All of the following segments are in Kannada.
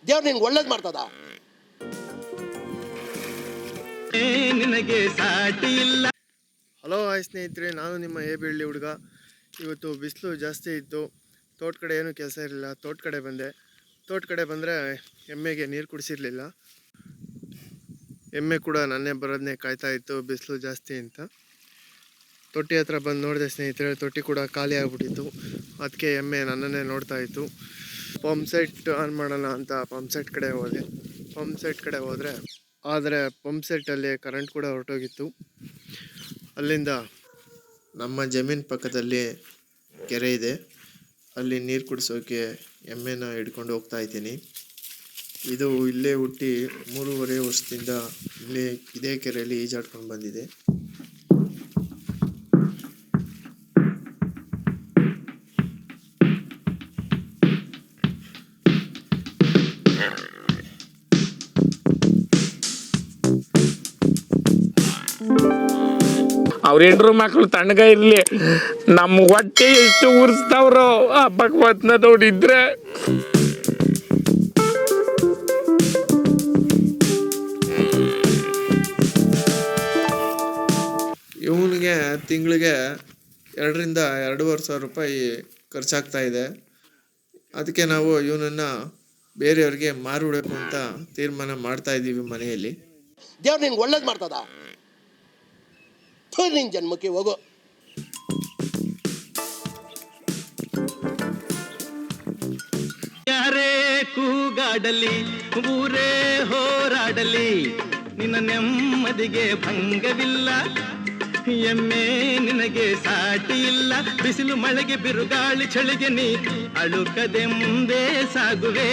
ದೇವ್ರು ನಿನ್ಗೆ ಒಳ್ಳೇದು ಮಾಡ್ತದ. ನಿನಗೆ ಸಾಟಿ ಇಲ್ಲ. ಹಲೋ ಹಾಯ್ ಸ್ನೇಹಿತರೆ, ನಾನು ನಿಮ್ಮ ಬೆಳ್ಳಿ ಹುಡುಗ. ಇವತ್ತು ಬಿಸಿಲು ಜಾಸ್ತಿ ಇತ್ತು, ತೋಟ ಕಡೆ ಏನೂ ಕೆಲಸ ಇರಲಿಲ್ಲ. ತೋಟ ಕಡೆ ಬಂದೆ. ತೋಟ ಕಡೆ ಬಂದರೆ ಎಮ್ಮೆಗೆ ನೀರು ಕುಡಿಸಿರಲಿಲ್ಲ. ಎಮ್ಮೆ ಕೂಡ ನನ್ನೇ ಬರೋದನ್ನೇ ಕಾಯ್ತಾ ಇತ್ತು, ಬಿಸಿಲು ಜಾಸ್ತಿ ಅಂತ. ತೊಟ್ಟಿ ಹತ್ರ ಬಂದು ನೋಡಿದೆ ಸ್ನೇಹಿತರೆ, ತೊಟ್ಟಿ ಕೂಡ ಖಾಲಿ ಆಗಿಬಿಟ್ಟಿತ್ತು. ಅದಕ್ಕೆ ಎಮ್ಮೆ ನನ್ನನ್ನೇ ನೋಡ್ತಾ ಇತ್ತು. ಪಂಪ್ ಸೆಟ್ ಆನ್ ಮಾಡೋಣ ಅಂತ ಪಂಪ್ ಸೆಟ್ ಕಡೆ ಹೋದೆ. ಪಂಪ್ ಸೆಟ್ ಕಡೆ ಹೋದರೆ ಆದರೆ ಪಂಪ್ ಸೆಟ್ಟಲ್ಲಿ ಕರೆಂಟ್ ಕೂಡ ಹೊರಟೋಗಿತ್ತು. ಅಲ್ಲಿಂದ ನಮ್ಮ ಜಮೀನು ಪಕ್ಕದಲ್ಲಿ ಕೆರೆ ಇದೆ, ಅಲ್ಲಿ ನೀರು ಕುಡಿಸೋಕೆ ಎಮ್ಮೆನ ಹಿಡ್ಕೊಂಡು ಹೋಗ್ತಾ ಇದ್ದೀನಿ. ಇದು ಇಲ್ಲೇ ಹುಟ್ಟಿ 3.5 ವರ್ಷದಿಂದ ಇದೇ ಕೆರೆಯಲ್ಲಿ ಈಜಾಡ್ಕೊಂಡು ಬಂದಿದೆ. ಅವ್ರ ಹೆಂಡ್ರು ಮಕ್ಕಳು ತಣ್ಣಗ ಇರ್ಲಿ, ನಮ್ಮ ಹೊಟ್ಟೆ ಎಷ್ಟು ಉರ್ಸ್ತಾವ್ರೋ ಆ ಭಗವತ್ನ ನೋಡಿದ್ರೆ. ಇವನಿಗೆ ತಿಂಗಳಿಗೆ 2ರಿಂದ 2.5 ಸಾವಿರ ರೂಪಾಯಿ ಖರ್ಚಾಗ್ತಾ ಇದೆ. ಅದಕ್ಕೆ ನಾವು ಇವನನ್ನು ಬೇರೆಯವ್ರಿಗೆ ಮಾರಿಬಿಡಬೇಕು ಅಂತ ತೀರ್ಮಾನ ಮಾಡ್ತಾ ಇದ್ದೀವಿ ಮನೆಯಲ್ಲಿ. ದೇವ್ರು ನಿನ್ಗೆ ಒಳ್ಳೇದು ಮಾಡ್ತದ. ನಿನ್ ಜನ್ಮಕ್ಕೆ ಹೋಗೋ. ಯಾರೇ ಕೂಗಾಡಲಿ, ಊರೇ ಹೋರಾಡಲಿ, ನಿನ್ನ ನೆಮ್ಮದಿಗೆ ಭಂಗವಿಲ್ಲ. ಎಮ್ಮೆ ನಿನಗೆ ಸಾಟಿ ಇಲ್ಲ. ಬಿಸಿಲು ಮಳೆಗೆ ಬಿರುಗಾಳಿ ಚಳಿಗೆ ನೀ ಅಳುಕದೆ ಮುಂದೆ ಸಾಗುವೆ.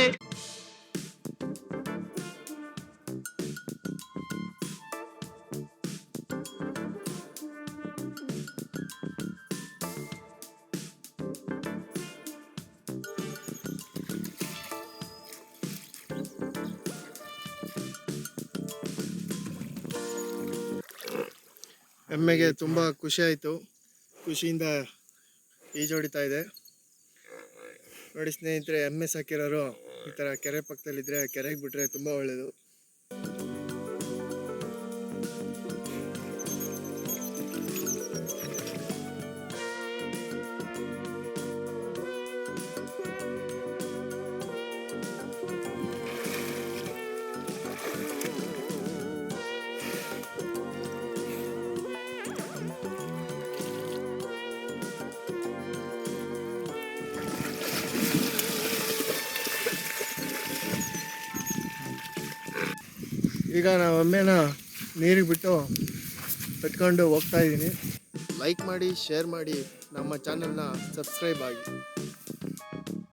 ಎಮ್ಮೆಗೆ ತುಂಬ ಖುಷಿ ಆಯಿತು, ಖುಷಿಯಿಂದ ಈಜೊಡಿತಾ ಇದೆ. ನೋಡಿ ಸ್ನೇಹಿತರೆ, ಎಮ್ಮೆ ಸಾಕಿರೋರು ಈ ಥರ ಕೆರೆ ಪಕ್ಕದಲ್ಲಿದ್ದರೆ ಕೆರೆಗೆ ಬಿಟ್ಟರೆ ತುಂಬ ಒಳ್ಳೆಯದು. ಈಗ ನಾವು ಎಮ್ಮೆನ ನೀರಿಗೆ ಬಿಟ್ಟು ಕಟ್ಕೊಂಡು ಹೋಗ್ತಾ ಇದ್ದೀನಿ. ಲೈಕ್ ಮಾಡಿ, ಶೇರ್ ಮಾಡಿ, ನಮ್ಮ ಚಾನಲ್ನ ಸಬ್ಸ್ಕ್ರೈಬ್ ಆಗಿ.